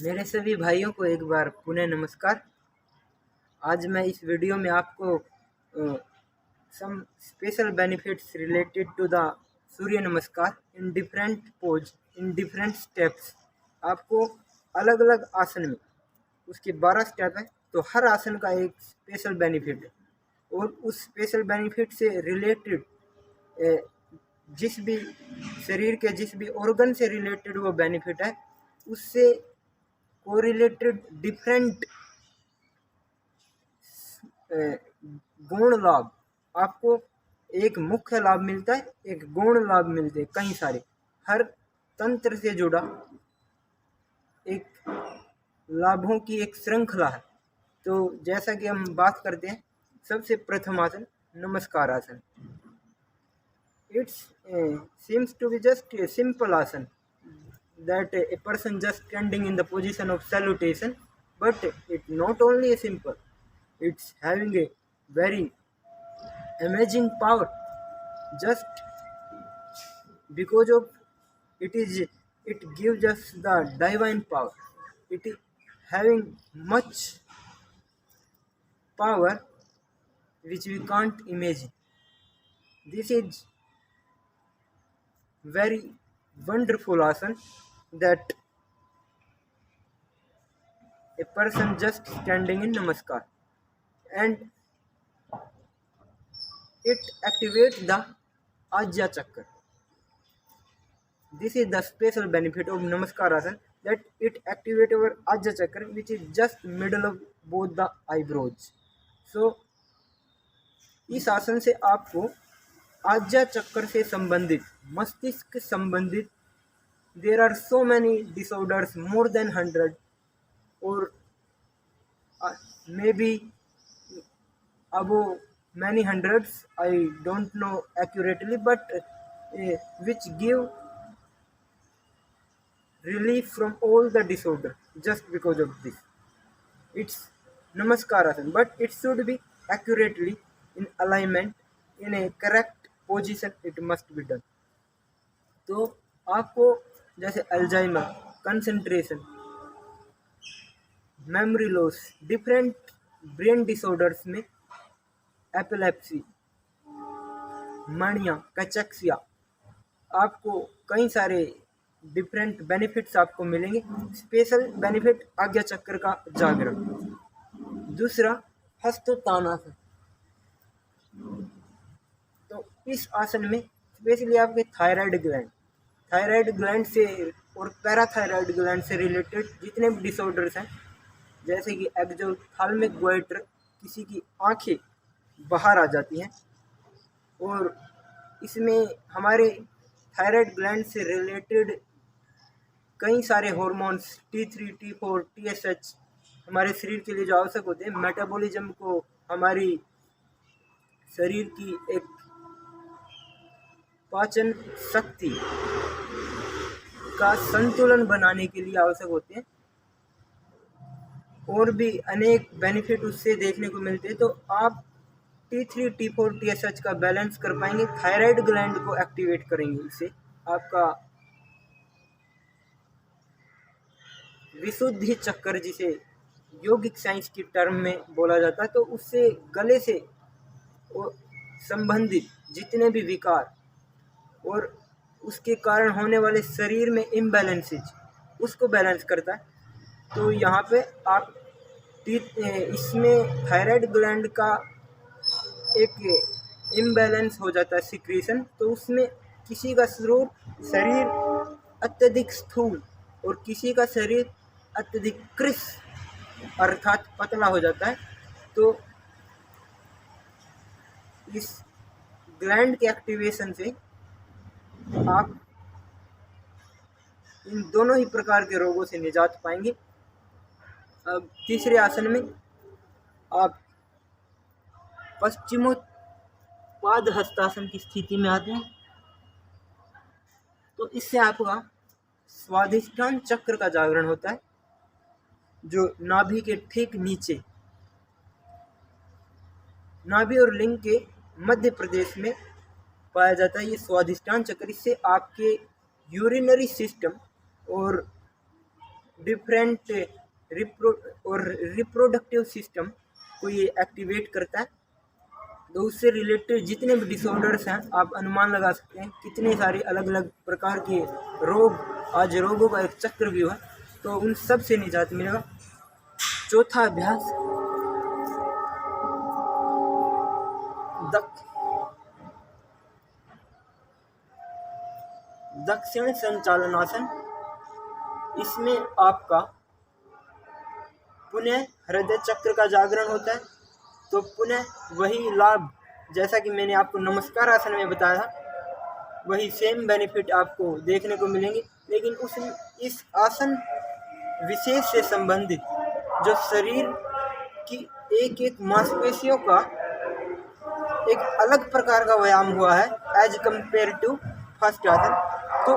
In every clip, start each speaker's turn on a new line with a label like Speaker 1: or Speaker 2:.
Speaker 1: मेरे सभी भाइयों को एक बार पुनः नमस्कार। आज मैं इस वीडियो में आपको some special benefits related to the Surya Namaskar in different pose in different steps. आपको अलग अलग आसन में उसके 12 स्टेप है, तो हर आसन का एक स्पेशल बेनिफिट है और उस स्पेशल बेनिफिट से रिलेटेड जिस भी शरीर के जिस भी ऑर्गन से रिलेटेड वो बेनिफिट है उससे कोरिलेटेड डिफरेंट गुण लाभ। आपको एक मुख्य लाभ मिलता है, एक गौण लाभ मिलते हैं, कई सारे हर तंत्र से जुड़ा एक लाभों की एक श्रृंखला है। तो जैसा कि हम बात करते हैं, सबसे प्रथम आसन नमस्कार आसन। It's seems to be just a simple asan that a person just standing in the position of salutation, but it not only a simple, it's having a very amazing power just because of it gives us the divine power. It is having much power which we can't imagine. This is very wonderful asan that a person just standing in namaskar, and it activates the ajya chakra. This is the special benefit of namaskar asan, that it activates our ajya chakra, which is just middle of both the eyebrows. So इस आसन से आपको आज्या चक्र से संबंधित, मस्तिष्क संबंधित, there are so many disorders, more than 100 or maybe above many hundreds, I don't know accurately, but which give relief from all the disorder just because of this. It's namaskar asan, but it should be accurately in alignment, in a correct position it must be done. तो आपको जैसे Alzheimer, concentration, memory loss, different brain disorders में epilepsy, मानिया, cachexia, आपको कई सारे different benefits आपको मिलेंगे। स्पेशल बेनिफिट आज्ञा चक्र का जागरण। दूसरा हस्तोत्तानासन। तो इस आसन में स्पेशली आपके थायराइड ग्लैंड से और पैराथायराइड ग्लैंड से रिलेटेड जितने भी डिसऑर्डर्स हैं, जैसे कि एक्सोथैल्मिक गोइटर, किसी की आंखें बाहर आ जाती हैं, और इसमें हमारे थायराइड ग्लैंड से रिलेटेड कई सारे हार्मोन्स T3, T4, TSH हमारे शरीर के लिए जो आवश्यक होते हैं, मेटाबॉलिज्म को, हमारी शरीर की एक पाचन शक्ति का संतुलन बनाने के लिए आवश्यक होते हैं, और भी अनेक बेनिफिट उससे देखने को मिलते हैं। तो आप T3, T4, TSH का बैलेंस कर पाएंगे, थायराइड ग्लैंड को एक्टिवेट करेंगे, इससे आपका विशुद्धि चक्र, जिसे योगिक साइंस की टर्म में बोला जाता है, तो उससे गले से संबंधित जितने भी विकार और उसके कारण होने वाले शरीर में इम्बैलेंसेज, उसको बैलेंस करता है। तो यहाँ पे आप इसमें थायराइड ग्लैंड का एक इम्बैलेंस हो जाता है सिक्रीशन, तो उसमें किसी का शरीर अत्यधिक स्थूल और किसी का शरीर अत्यधिक कृश अर्थात पतला हो जाता है। तो इस ग्लैंड के एक्टिवेशन से आप इन दोनों ही प्रकार के रोगों से निजात पाएंगे। अब तीसरे आसन में आप पश्चिमोत्तान हस्तासन की स्थिति में आते हैं। तो इससे आपका स्वाधिष्ठान चक्र का जागरण होता है, जो नाभि के ठीक नीचे, नाभि और लिंग के मध्य प्रदेश में पाया जाता है ये स्वाधिष्ठान चक्र। इससे आपके यूरिनरी सिस्टम और डिफरेंट रिप्रोडक्टिव सिस्टम को ये एक्टिवेट करता है। तो उससे रिलेटेड जितने भी डिसऑर्डर्स हैं आप अनुमान लगा सकते हैं कितने सारे अलग अलग प्रकार के रोग, आज रोगों का एक चक्रव्यूह है, तो उन सब से निजात मिलेगा। चौथा अभ्यास दक्षिण संचालनासन। इसमें आपका पुनः हृदय चक्र का जागरण होता है। तो पुनः वही लाभ जैसा कि मैंने आपको नमस्कार आसन में बताया, वही सेम बेनिफिट आपको देखने को मिलेंगे, लेकिन इस आसन विशेष से संबंधित जो शरीर की एक एक मांसपेशियों का एक अलग प्रकार का व्यायाम हुआ है एज कम्पेयर टू फर्स्ट आसन, तो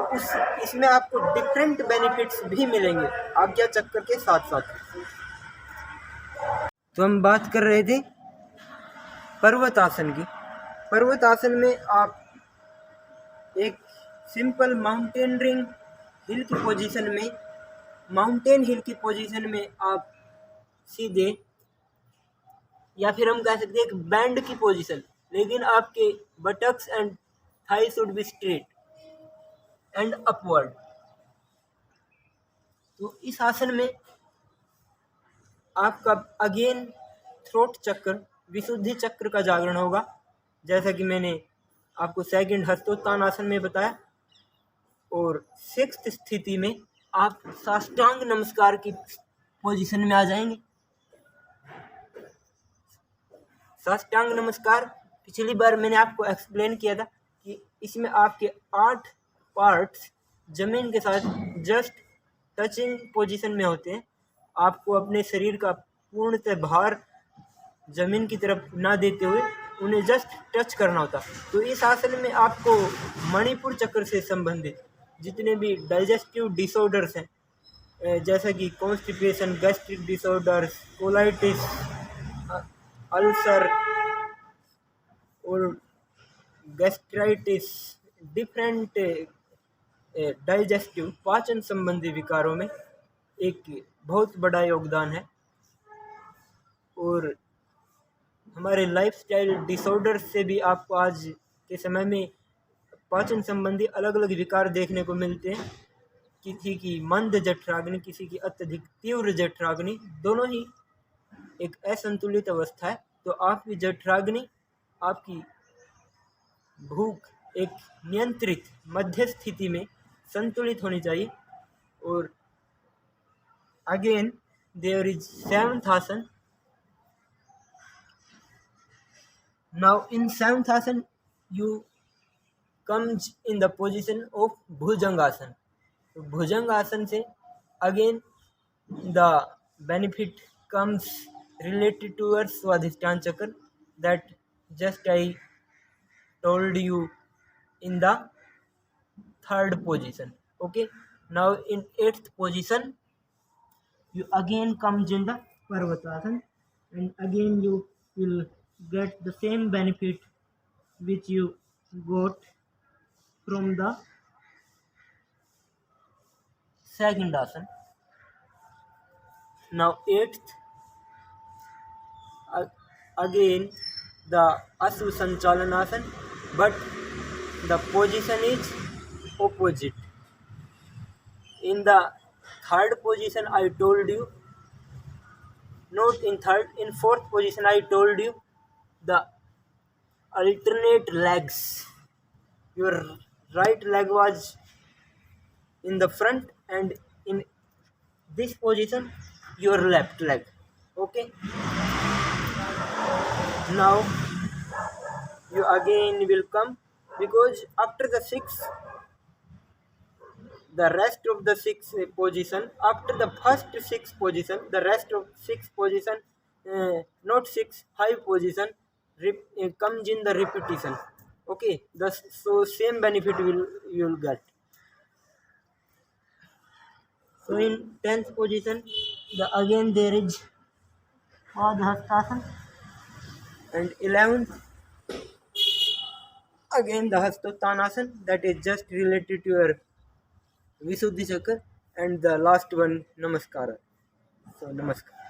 Speaker 1: इसमें आपको डिफरेंट बेनिफिट्स भी मिलेंगे आज्ञा चक्र के साथ साथ। तो हम बात कर रहे थे पर्वत आसन की। पर्वत आसन में आप एक सिंपल माउंटेन हिल की पोजीशन में आप सीधे, या फिर हम कह सकते हैं एक बैंड की पोजीशन, लेकिन आपके buttocks and thigh should be straight and upward. तो इस आसन में आपका अगेन थ्रोट चक्र, विशुद्धि चक्र का जागरण होगा, जैसा कि मैंने आपको सेकंड हस्तोत्थान आसन में बताया। और सिक्स्थ स्थिति में आप साष्टांग नमस्कार की पोजीशन में आ जाएंगे। साष्टांग नमस्कार पिछली बार मैंने आपको एक्सप्लेन किया था कि इसमें आपके 8 पार्ट्स जमीन के साथ जस्ट टचिंग पोजीशन में होते हैं। आपको अपने शरीर का पूर्णतः भार जमीन की तरफ ना देते हुए उन्हें जस्ट टच करना होता। तो इस आसन में आपको मणिपुर चक्र से संबंधित जितने भी डाइजेस्टिव डिसऑर्डर्स हैं, जैसा कि constipation, gastric disorders, colitis, ulcer और गैस्ट्राइटिस, डिफरेंट डाइजेस्टिव पाचन संबंधी विकारों में एक बहुत बड़ा योगदान है। और हमारे लाइफस्टाइल डिसऑर्डर से भी आपको आज के समय में पाचन संबंधी अलग अलग विकार देखने को मिलते हैं। किसी की मंद जठराग्नि, किसी की अत्यधिक तीव्र जठराग्नि, दोनों ही एक असंतुलित अवस्था है। तो आपकी जठराग्नि, आपकी भूख एक नियंत्रित मध्य स्थिति में संतुलित होनी चाहिए। और अगेन देयर इज सेवंथ आसन। Now in seventh आसन you comes in the position of भुजंगासन। तो भुजंगासन से again the benefit comes related to your स्वाधिष्ठान चक्र that just I told you in the third position. Okay, now in eighth position you again comes in the Parvatasana, and again you will get the same benefit which you got from the second asana. Now eighth, again the Asu Sanchalanasana, but the position is opposite. In the third position I told you, not in third, in fourth position I told you the alternate legs. Your right leg was in the front, and in this position your left leg. Okay, now you again will come, because after the rest of the six position, after the first six position, the rest of six position, not six, 5 position comes in the repetition. Okay, so same benefit you will get. So in 10th position, again there is Padhastasana, and 11th again the Hastottanasana, that is just related to your Visuddhi Chakra, and the last one Namaskara. So Namaskar.